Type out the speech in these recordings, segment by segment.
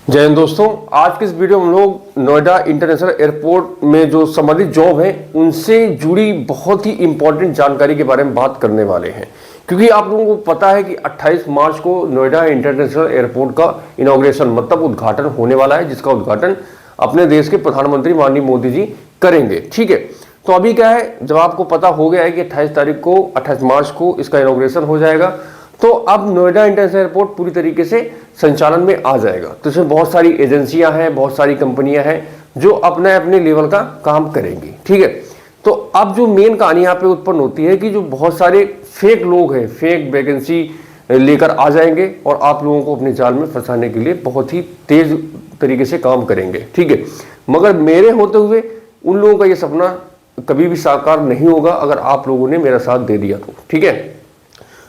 जय हिंद दोस्तों, आज के इस वीडियो में हम लोग नोएडा इंटरनेशनल एयरपोर्ट में जो संबंधित जॉब है उनसे जुड़ी बहुत ही इंपॉर्टेंट जानकारी के बारे में बात करने वाले हैं। क्योंकि आप लोगों को पता है कि 28 मार्च को नोएडा इंटरनेशनल एयरपोर्ट का इनॉग्रेशन मतलब उद्घाटन होने वाला है, जिसका उद्घाटन अपने देश के प्रधानमंत्री माननीय मोदी जी करेंगे। ठीक है, तो अभी क्या है, जब आपको पता हो गया है कि 28 मार्च को इसका इनॉग्रेशन हो जाएगा, तो अब नोएडा इंटरनेशनल एयरपोर्ट पूरी तरीके से संचालन में आ जाएगा। तो इसमें बहुत सारी एजेंसियां हैं, बहुत सारी कंपनियां हैं जो अपने अपने लेवल का काम करेंगी। ठीक है, तो अब जो मेन कहानी यहाँ पे उत्पन्न होती है कि जो बहुत सारे फेक लोग हैं, फेक वैकेंसी लेकर आ जाएंगे और आप लोगों को अपने जाल में फंसाने के लिए बहुत ही तेज तरीके से काम करेंगे। ठीक है, मगर मेरे होते हुए उन लोगों का ये सपना कभी भी साकार नहीं होगा अगर आप लोगों ने मेरा साथ दे दिया तो। ठीक है,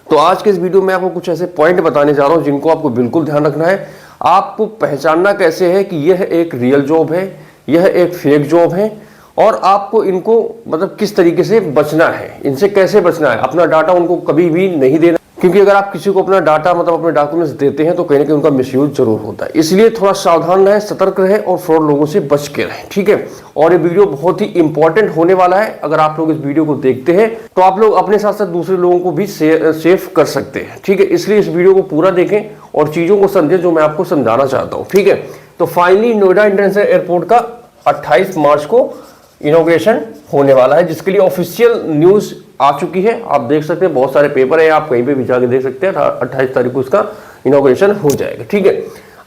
तो आज के इस वीडियो में आपको कुछ ऐसे पॉइंट बताने जा रहा हूं जिनको आपको बिल्कुल ध्यान रखना है। आपको पहचानना कैसे है कि यह एक रियल जॉब है, यह एक फेक जॉब है, और आपको इनको मतलब किस तरीके से बचना है, इनसे कैसे बचना है। अपना डाटा उनको कभी भी नहीं देना, क्योंकि अगर आप किसी को अपना डाटा मतलब अपने डॉक्यूमेंट्स देते हैं तो कहीं ना कहीं उनका मिसयूज जरूर होता है। इसलिए थोड़ा सावधान रहें, सतर्क रहें और फ्रॉड लोगों से बच के रहें। ठीक है, और ये वीडियो बहुत ही इंपॉर्टेंट होने वाला है। अगर आप लोग इस वीडियो को देखते हैं तो आप लोग अपने साथ साथ दूसरे लोगों को भी सेफ कर सकते हैं। ठीक है, इसलिए इस वीडियो को पूरा देखें और चीजों को समझें जो मैं आपको समझाना चाहता हूँ। ठीक है, तो फाइनली नोएडा इंटरनेशनल एयरपोर्ट का 28 मार्च को इनॉग्रेशन होने वाला है, जिसके लिए ऑफिशियल न्यूज आ चुकी है। आप देख सकते हैं, बहुत सारे पेपर है, आप कहीं पे भी जाके देख सकते हैं। 28 तारीख को इसका इनॉग्रेशन हो जाएगा। ठीक है,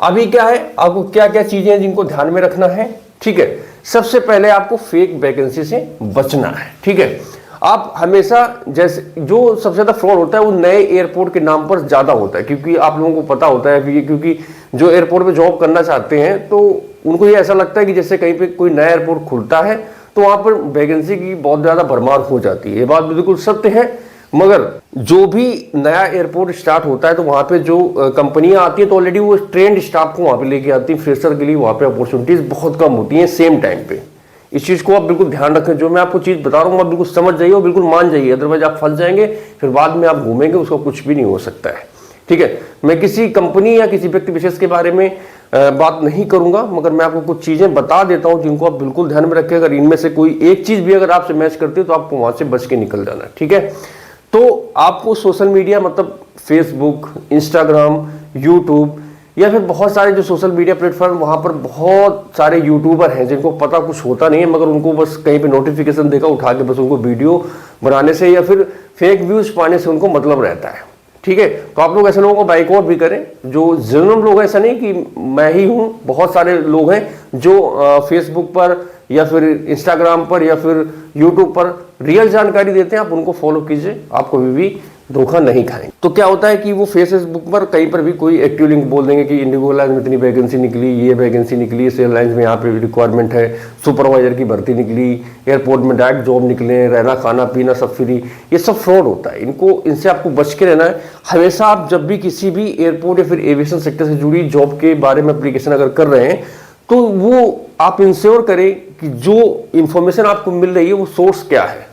अभी क्या है, आपको क्या क्या चीजें हैं जिनको ध्यान में रखना है। ठीक है, सबसे पहले आपको फेक वैकेंसी से बचना है। ठीक है, आप हमेशा जैसे जो सबसे ज्यादा फ्रॉड होता है वो नए एयरपोर्ट के नाम पर ज्यादा होता है, क्योंकि आप लोगों को पता होता है क्योंकि जो एयरपोर्ट पे जॉब करना चाहते हैं तो उनको ये ऐसा लगता है कि जैसे कहीं पे कोई नया एयरपोर्ट खुलता है तो वहां पर वैकेंसी की बहुत ज्यादा भरमार हो जाती है। ये बात बिल्कुल सत्य है, मगर जो भी नया एयरपोर्ट स्टार्ट होता है तो वहां पे जो कंपनियां आती है तो ऑलरेडी वो ट्रेंड स्टाफ को वहां पे लेके आती है। फ्रेशर के लिए वहां पे अपॉर्चुनिटीज बहुत कम होती हैं सेम टाइम पे। इस चीज को आप बिल्कुल ध्यान रखें। जो मैं आपको चीज बता रहा हूँ आप बिल्कुल समझ जाइए और बिल्कुल मान जाइए, अदरवाइज आप फंस जाएंगे, फिर बाद में आप घूमेंगे, उसका कुछ भी नहीं हो सकता है। ठीक है, मैं किसी कंपनी या किसी व्यक्ति विशेष के बारे में बात नहीं करूंगा, मगर मैं आपको कुछ चीजें बता देता हूं जिनको आप बिल्कुल ध्यान में रखें। अगर इनमें से कोई एक चीज भी अगर आपसे मैच करती है तो आपको वहां से बच के निकल जाना है। ठीक है, तो आपको सोशल मीडिया मतलब फेसबुक, इंस्टाग्राम, यूट्यूब या फिर बहुत सारे जो सोशल मीडिया प्लेटफॉर्म, वहां पर बहुत सारे यूट्यूबर हैं जिनको पता कुछ होता नहीं है, मगर उनको बस कहीं पे नोटिफिकेशन देखा उठा के बस उनको वीडियो बनाने से या फिर फेक व्यूज पाने से उनको मतलब रहता है। ठीक है, तो आप लोग ऐसे लोगों को बाइकआउट भी करें। जो जेन्युइन लोग, ऐसा नहीं कि मैं ही हूं, बहुत सारे लोग हैं जो फेसबुक पर या फिर इंस्टाग्राम पर या फिर यूट्यूब पर रियल जानकारी देते हैं। आप उनको फॉलो कीजिए, आप कभी भी धोखा नहीं खाएंगे। तो क्या होता है कि वो फेसबुक पर कहीं पर भी कोई एक्टिव लिंक बोल देंगे कि इंडिगो एयरलाइंस में इतनी वैकेंसी निकली, ये वैकेंसी निकली, इस एयरलाइंस में यहाँ पे रिक्वायरमेंट है, सुपरवाइजर की भर्ती निकली, एयरपोर्ट में डायरेक्ट जॉब निकले, रहना खाना पीना सब फ्री। ये सब फ्रॉड होता है, इनसे आपको बच के रहना है। हमेशा आप जब भी किसी भी एयरपोर्ट या फिर एविएशन सेक्टर से जुड़ी जॉब के बारे में एप्लीकेशन अगर कर रहे हैं तो वो आप इंश्योर करें कि जो इंफॉर्मेशन आपको मिल रही है वो सोर्स क्या है,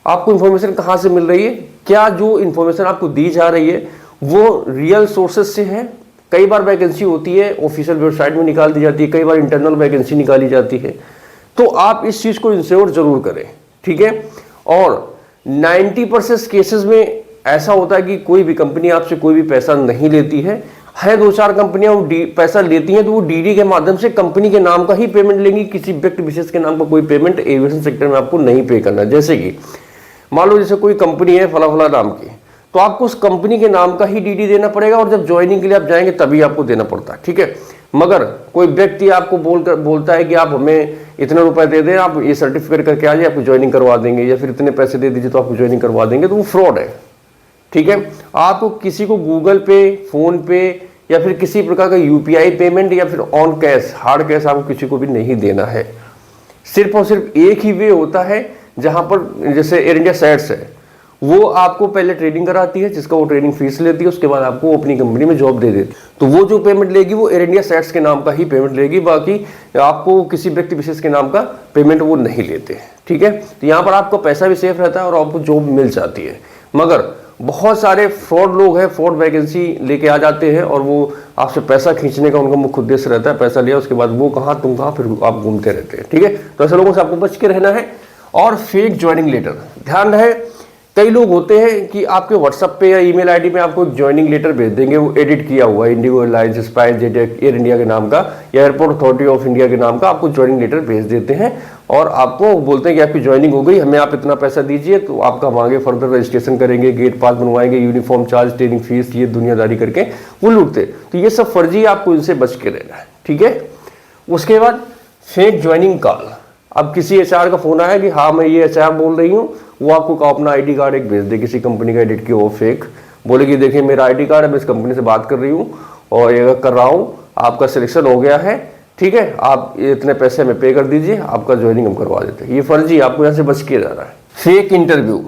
आपको इंफॉर्मेशन कहां से मिल रही है, क्या जो इंफॉर्मेशन आपको दी जा रही है वो रियल सोर्सेज से है। कई बार वैकेंसी होती है ऑफिशियल वेबसाइट में निकाल दी जाती है, कई बार इंटरनल वैकेंसी निकाली जाती है, तो आप इस चीज को इंश्योर जरूर करें। ठीक है, और 90% केसेस में ऐसा होता है कि कोई भी कंपनी आपसे कोई भी पैसा नहीं लेती है। दो चार कंपनियां पैसा लेती हैं तो वो डीडी के माध्यम से कंपनी के नाम का ही पेमेंट लेंगी, किसी व्यक्ति विशेष के नाम का कोई पेमेंट एविएशन सेक्टर में आपको नहीं पे करना। जैसे कि मान लो जैसे कोई कंपनी है फला फला नाम की, तो आपको उस कंपनी के नाम का ही डीडी देना पड़ेगा और जब ज्वाइनिंग के लिए आप जाएंगे तभी आपको देना पड़ता है। ठीक है, मगर कोई व्यक्ति आपको बोलता है कि आप हमें इतने रुपए दे दें, आप ये सर्टिफिकेट करके आ जाइए, आपको ज्वाइनिंग करवा देंगे, या फिर इतने पैसे दे दीजिए तो आपको ज्वाइनिंग करवा देंगे, तो वो फ्रॉड है। ठीक है, आपको किसी को गूगल पे, फोन पे या फिर किसी प्रकार का यूपीआई पेमेंट या फिर ऑन कैश, हार्ड कैश आपको किसी को भी नहीं देना है। सिर्फ और सिर्फ एक ही वे होता है जहां पर जैसे एयर इंडिया सैट्स है, वो आपको पहले ट्रेनिंग कराती है जिसका वो ट्रेनिंग फीस लेती है, उसके बाद आपको अपनी कंपनी में जॉब दे देती है। तो वो जो पेमेंट लेगी वो एयर इंडिया सैट्स के नाम का ही पेमेंट लेगी, बाकी आपको किसी व्यक्ति विशेष के नाम का पेमेंट वो नहीं लेते। ठीक है, तो यहाँ पर आपका पैसा भी सेफ रहता है और आपको जॉब मिल जाती है। मगर बहुत सारे फ्रॉड लोग हैं, फ्रॉड वैकेंसी लेके आ जाते हैं और वो आपसे पैसा खींचने का उनका मुख्य उद्देश्य रहता है। पैसा लिया उसके बाद वो कहाँ तुम कहाँ, फिर आप घूमते रहते हैं। ठीक है, तो ऐसे लोगों से आपको बच के रहना है। और फेक ज्वाइनिंग लेटर, ध्यान रहे, कई लोग होते हैं कि आपके व्हाट्सएप पे या ईमेल आईडी में आपको ज्वाइनिंग लेटर भेज देंगे, वो एडिट किया हुआ है, Indigo airlines, spice jet, air India के नाम का या एयरपोर्ट अथॉरिटी ऑफ इंडिया के नाम का आपको ज्वाइनिंग लेटर भेज देते हैं और आपको बोलते हैं कि आपकी ज्वाइनिंग हो गई, हमें आप इतना पैसा दीजिए तो आपका हम आगे फर्दर रजिस्ट्रेशन करेंगे, गेट पास बनवाएंगे, यूनिफॉर्म चार्ज, ट्रेनिंग फीस, ये दुनियादारी करके वो लूटते। तो ये सब फर्जी, आपको इनसे बच के रहना है। ठीक है, उसके बाद फेक ज्वाइनिंग कॉल। अब किसी एचआर का फोन आया कि हाँ मैं ये एचआर बोल रही हूँ, वो आपको अपना आईडी कार्ड एक भेज दे, किसी कंपनी का एडिट किया वो फेक, बोले कि देखिए मेरा आईडी कार्ड है, मैं इस कंपनी से बात कर रही हूँ और ये कर रहा हूँ, आपका सिलेक्शन हो गया है, ठीक है, आप इतने पैसे हमें पे कर दीजिए, आपका ज्वाइनिंग हम करवा देते हैं। ये फर्जी, आपको यहाँ से बच के जाना है। फेक इंटरव्यू,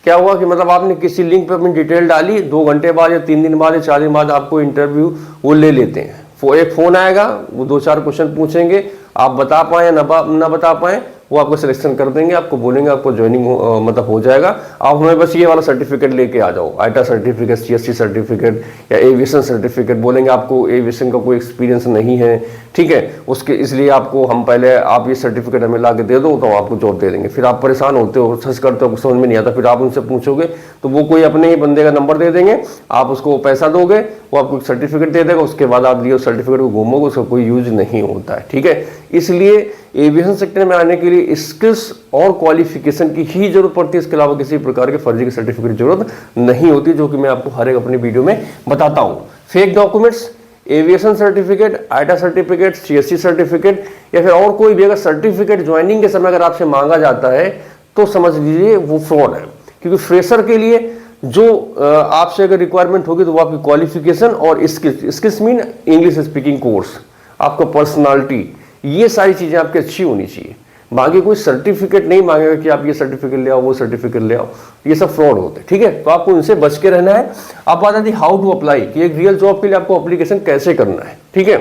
क्या हुआ कि मतलब आपने किसी लिंक पर अपनी डिटेल डाली, 2 घंटे बाद या 3 दिन बाद या 4 दिन बाद आपको इंटरव्यू वो ले लेते हैं। एक फ़ोन आएगा, वो 2-4 क्वेश्चन पूछेंगे, आप बता पाए या ना बता पाए, वो आपको सिलेक्शन कर देंगे, आपको बोलेंगे आपको ज्वाइनिंग मतलब हो जाएगा, आप हमें बस ये वाला सर्टिफिकेट लेके आ जाओ, आईटा सर्टिफिकेट, सीएससी सर्टिफिकेट या एविएशन सर्टिफिकेट। बोलेंगे आपको एविएशन का कोई एक्सपीरियंस नहीं है, ठीक है, उसके इसलिए आपको हम पहले आप ये सर्टिफिकेट हमें ला के दे दो तो आपको जॉब दे देंगे। फिर आप परेशान होते हो, सर्च करते हो, समझ में नहीं आता, फिर आप उनसे पूछोगे तो वो कोई अपने ही बंदे का नंबर दे देंगे, आप उसको पैसा दोगे, वो आपको सर्टिफिकेट दे देगा, उसके बाद आप लिए सर्टिफिकेट को घूमोगे, उसका कोई यूज नहीं होता है। ठीक है, इसलिए एविएशन सेक्टर में आने के लिए स्किल्स और क्वालिफिकेशन की ही जरूरत पड़ती है, इसके अलावा किसी प्रकार के फर्जी के सर्टिफिकेट की जरूरत नहीं होती, जो कि मैं आपको हर एक अपनी वीडियो में बताता हूं। Fake documents, aviation certificate, आईटा certificate, CSC certificate या फिर और कोई भी अगर सर्टिफिकेट ज्वाइनिंग के समय अगर आपसे मांगा जाता है तो समझ लीजिए वो फ्रॉड है। क्योंकि फ्रेशर के लिए जो आपसे अगर रिक्वायरमेंट होगी तो वो आपकी क्वालिफिकेशन और skills mean English speaking course, आपका पर्सनालिटी, ये सारी चीजें आपकी अच्छी होनी चाहिए। बाकी कोई सर्टिफिकेट नहीं मांगेगा कि आप ये सर्टिफिकेट ले आओ, वो सर्टिफिकेट ले आओ, ये सब फ्रॉड होते हैं। ठीक है, तो आपको इनसे बच के रहना है। अब बात आती है हाउ टू अप्लाई, कि एक रियल जॉब के लिए आपको एप्लीकेशन कैसे करना है। ठीक है,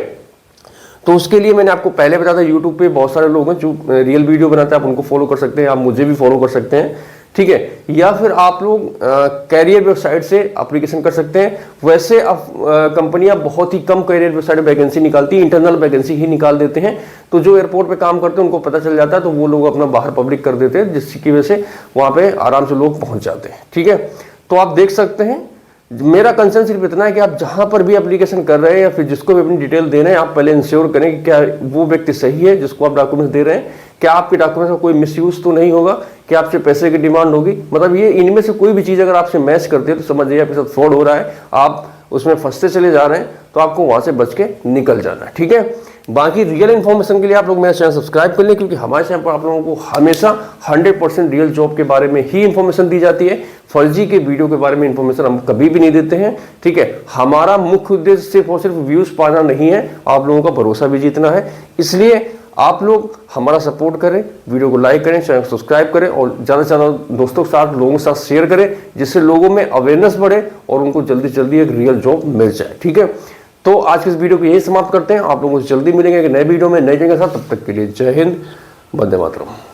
तो उसके लिए मैंने आपको पहले बताया था, यूट्यूब पे बहुत सारे लोग हैं जो रियल वीडियो बनाते हैं, आप उनको फॉलो कर सकते हैं, आप मुझे भी फॉलो कर सकते हैं। ठीक है, या फिर आप लोग कैरियर वेबसाइट से एप्लीकेशन कर सकते हैं। वैसे अब कंपनियां बहुत ही कम कैरियर वेबसाइट में वैकेंसी निकालती है, इंटरनल वैकेंसी ही निकाल देते हैं। तो जो एयरपोर्ट पे काम करते हैं उनको पता चल जाता है, तो वो लोग अपना बाहर पब्लिक कर देते हैं, जिसकी वजह से वहाँ पे आराम से लोग पहुँच जाते हैं। ठीक है, तो आप देख सकते हैं, मेरा कंसर्न सिर्फ इतना है कि आप जहां पर भी एप्लीकेशन कर रहे हैं या फिर जिसको भी अपनी डिटेल दे रहे हैं, आप पहले इंश्योर करें कि क्या वो व्यक्ति सही है जिसको आप डॉक्यूमेंट्स दे रहे हैं, क्या आपके डॉक्यूमेंट्स का कोई मिसयूज तो नहीं होगा, क्या आपसे पैसे की डिमांड होगी। मतलब ये इनमें से कोई भी चीज़ अगर आपसे मैच करती है तो समझ जाइए आपके साथ फ्रॉड हो रहा है, आप उसमें फंसते चले जा रहे हैं, तो आपको वहां से बच के निकल जाना है। ठीक है, बाकी रियल इन्फॉर्मेशन के लिए आप लोग मेरा चैनल सब्सक्राइब कर लें, क्योंकि हमारे चैनल पर आप लोगों को हमेशा 100% रियल जॉब के बारे में ही इन्फॉर्मेशन दी जाती है। फर्जी के वीडियो के बारे में इन्फॉर्मेशन हम कभी भी नहीं देते हैं। ठीक है, हमारा मुख्य उद्देश्य सिर्फ और सिर्फ व्यूज पाना नहीं है, आप लोगों का भरोसा भी जीतना है। इसलिए आप लोग हमारा सपोर्ट करें, वीडियो को लाइक करें, चैनल को सब्सक्राइब करें और ज़्यादा से ज़्यादा दोस्तों के साथ, लोगों के साथ शेयर करें, जिससे लोगों में अवेयरनेस बढ़े और उनको जल्दी से जल्दी एक रियल जॉब मिल जाए। ठीक है, तो आज के इस वीडियो को यही समाप्त करते हैं। आप लोगों से जल्दी मिलेंगे एक नए वीडियो में नए जगह के साथ। तब तक के लिए जय हिंद, वंदे मातरम।